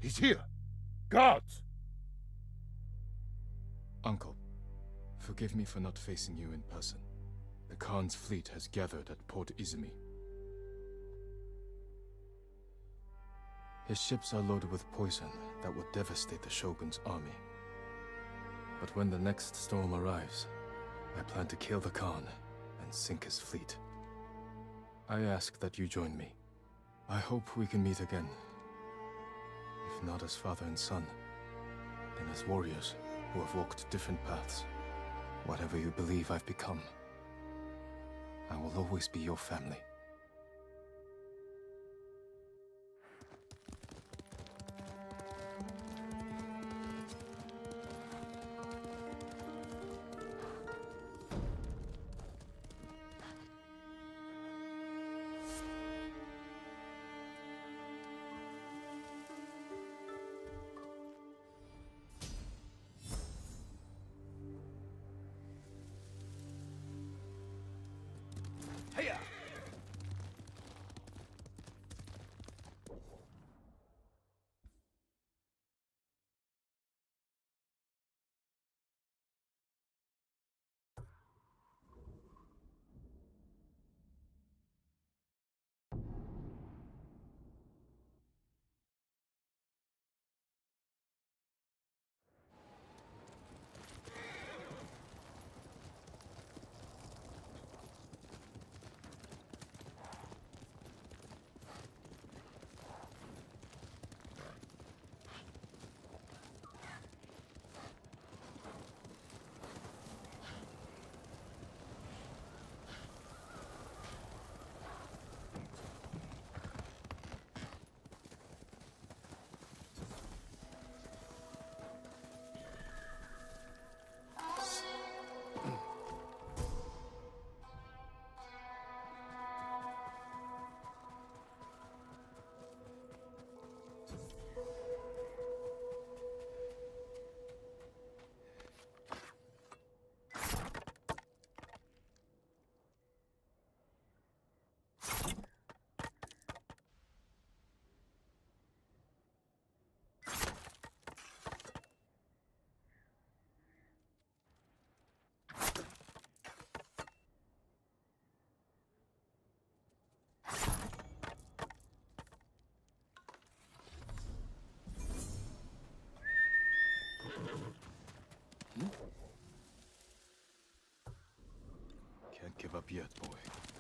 He's here! Guards! Uncle, forgive me for not facing you in person. The Khan's fleet has gathered at Port Izumi. His ships are loaded with poison that would devastate the Shogun's army. But when the next storm arrives, I plan to kill the Khan and sink his fleet. I ask that you join me. I hope we can meet again. If not as father and son, then as warriors who have walked different paths. Whatever you believe I've become, I will always be your family. up yet, boy.